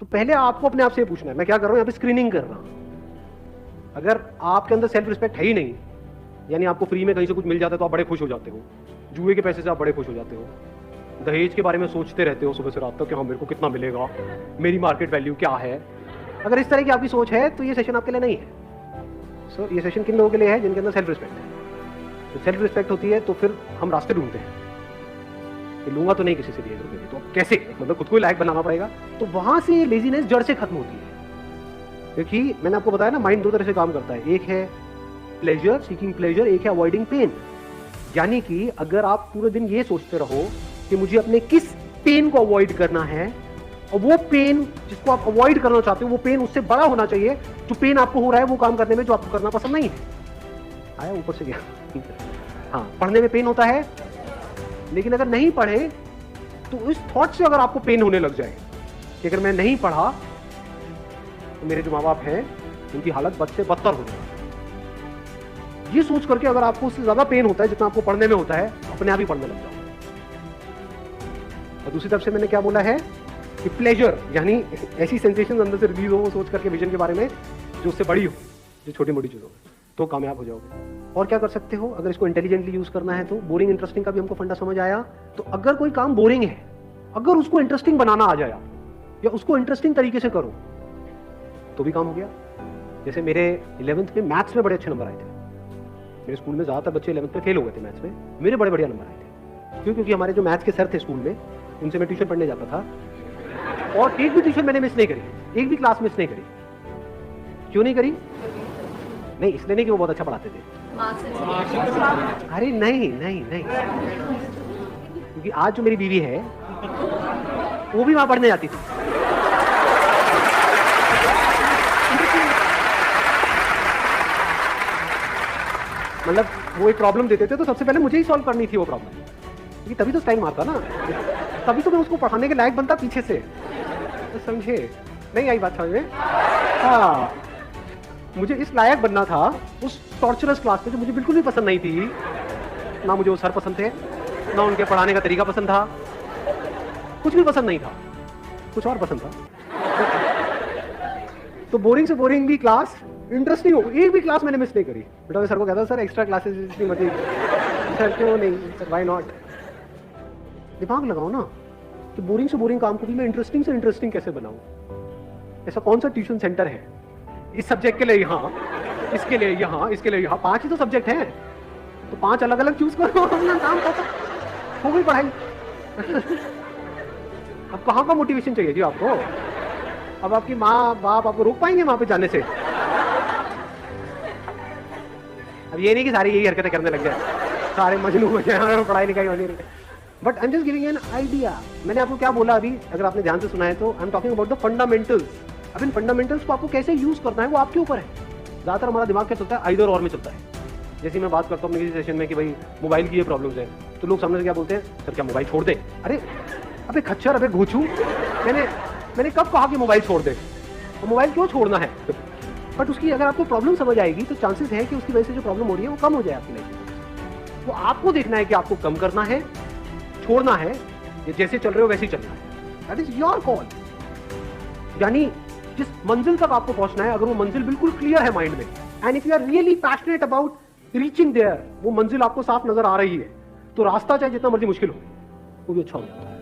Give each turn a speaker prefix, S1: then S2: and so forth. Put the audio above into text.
S1: तो पहले आपको अपने आप से पूछना है, मैं क्या कर रहा हूं, यहाँ पे स्क्रीनिंग कर रहा हूं। अगर आपके अंदर सेल्फ रिस्पेक्ट है ही नहीं, यानी आपको फ्री में कहीं से कुछ मिल जाता है तो आप बड़े खुश हो जाते हो, जुए के पैसे से आप बड़े खुश हो जाते हो, दहेज के बारे में सोचते रहते हो सुबह से रात तक कि हाँ मेरे को कितना मिलेगा, मेरी मार्केट वैल्यू क्या है, अगर इस तरह की आपकी सोच है तो ये सेशन आपके लिए नहीं है। सो ये सेशन किन लोगों के लिए है? जिनके अंदर सेल्फ रिस्पेक्ट है। तो सेल्फ रिस्पेक्ट होती है तो फिर हम रास्ते ढूंढते हैं कि लूंगा तो नहीं किसी से दिए रुपए, तो कैसे, मतलब खुद को लायक बनाना पड़ेगा। तो वहां से लेजीनेस जड़ से खत्म होती है, क्योंकि मैंने आपको बताया ना माइंड दो तरह से काम करता है, एक है प्लेजर, सीकिंग प्लेजर, एक है अवॉइडिंग पेन। यानी कि अगर आप पूरे दिन ये सोचते रहो कि मुझे अपने किस पेन को अवॉइड करना है, और वो पेन जिसको आप अवॉइड करना चाहते हो वो पेन उससे बड़ा होना चाहिए जो पेन आपको हो रहा है वो काम करने में जो आपको करना पसंद नहीं है। आया ऊपर से गया हाँ, पढ़ने में पेन होता है, लेकिन अगर नहीं पढ़े तो इस थॉट से अगर आपको पेन होने लग जाए कि अगर मैं नहीं पढ़ा तो मेरे जो माँ बाप हैं उनकी हालत बद से बदतर हो जाएगी, ये सोच करके अगर आपको उससे ज्यादा पेन होता है जितना आपको पढ़ने में होता है, अपने आप ही पढ़ने लग जाओ। और दूसरी तरफ से मैंने क्या बोला है कि प्लेजर, यानी ऐसी सेंसेशन अंदर से रिलीज हो वो सोच करके विजन के बारे में जो उससे बड़ी हो, जो छोटी मोटी चीजों में, तो कामयाब हो जाओगे। और क्या कर सकते हो अगर इसको इंटेलिजेंटली यूज करना है तो? बोरिंग इंटरेस्टिंग का भी हमको फंडा समझ आया। तो अगर कोई काम बोरिंग है, अगर उसको इंटरेस्टिंग बनाना आ जाए या उसको इंटरेस्टिंग तरीके से करो तो भी काम हो गया। जैसे मेरे 11th में मैथ्स में बड़े अच्छे नंबर आए थे, मेरे स्कूल में ज्यादातर बच्चे 11th में फेल हो गए थे मैथ्स में, मेरे बड़े बढ़िया नंबर आए थे। क्यों? क्योंकि हमारे जो मैथ्स के सर थे स्कूल में, उनसे मैं ट्यूशन पढ़ने जाता था, और एक भी ट्यूशन मैंने मिस नहीं करी, एक भी क्लास मिस नहीं करी। क्यों नहीं करी? नहीं इसलिए नहीं कि वो बहुत अच्छा पढ़ाते थे, अरे नहीं नहीं नहीं, क्योंकि आज जो मेरी बीवी है वो भी वहां पढ़ने जाती थी। मतलब वो एक प्रॉब्लम देते थे तो सबसे पहले मुझे ही सॉल्व करनी थी वो प्रॉब्लम, क्योंकि तभी तो टाइम मारता ना, तभी तो मैं उसको पढ़ाने के लायक बनता पीछे से। तो समझे? नहीं आई बात समझ में? हाँ, मुझे इस लायक बनना था उस टॉर्चरस क्लास में जो मुझे बिल्कुल भी पसंद नहीं थी। ना मुझे वो सर पसंद थे, ना उनके पढ़ाने का तरीका पसंद था, कुछ भी पसंद नहीं था, कुछ और पसंद था। तो बोरिंग से बोरिंग भी क्लास इंटरेस्टिंग हो, एक भी क्लास मैंने मिस नहीं करी। बेटा मैं सर को कहता सर एक्स्ट्रा क्लासेस इतनी मत, सर क्यों नहीं, सर व्हाई नॉट। दिमाग लगाओ ना कि बोरिंग से बोरिंग काम को भी मैं इंटरेस्टिंग से इंटरेस्टिंग कैसे बनाऊं। ऐसा कौन सा ट्यूशन सेंटर है इस सब्जेक्ट के लिए यहाँ, इसके लिए यहाँ, इसके लिए यहाँ, 5 ही तो सब्जेक्ट हैं, तो 5 अलग अलग चूज करो, अपना काम खत्म हो गई पढ़ाई। अब कहाँ का मोटिवेशन चाहिए जी आपको? अब आपकी माँ बाप आपको रोक पाएंगे वहां पे जाने से? अब ये नहीं कि सारे यही हरकतें करने लग जाए, सारे मजनू हो जाए, पढ़ाई लिखाई होनी नहीं। But I am just giving an idea. मैंने आपको क्या बोला अभी, अगर आपने ध्यान से सुना है तो, I am talking about the fundamentals. अब इन फंडामेंटल्स को आपको कैसे यूज करना है वो आपके ऊपर है। ज्यादातर हमारा दिमाग क्या चलता है, आइदर और में चलता है। जैसे मैं बात करता हूँ किसी सेशन में कि भाई मोबाइल की ये प्रॉब्लम्स है, तो लोग सामने से क्या बोलते हैं, सर क्या मोबाइल छोड़ दे? अरे अबे खच्चर, अबे घूचू, मैंने कब कहा कि मोबाइल छोड़ दे? और मोबाइल क्यों छोड़ना है? बट उसकी अगर आपको प्रॉब्लम समझ आएगी तो चांसेस है कि उसकी वजह से जो प्रॉब्लम हो रही है वो कम हो जाए आपकी लाइफ में। वो आपको देखना है कि आपको कम करना है, छोड़ना है, या जैसे चल रहे हो वैसे ही चलना है। That is your call. यानी जिस मंजिल तक आपको पहुंचना है, अगर वो मंजिल बिल्कुल क्लियर है माइंड में, and if you are really passionate about reaching there, वो मंजिल आपको साफ नजर आ रही है, तो रास्ता चाहे जितना मर्जी मुश्किल हो वो भी अच्छा हो जाता है।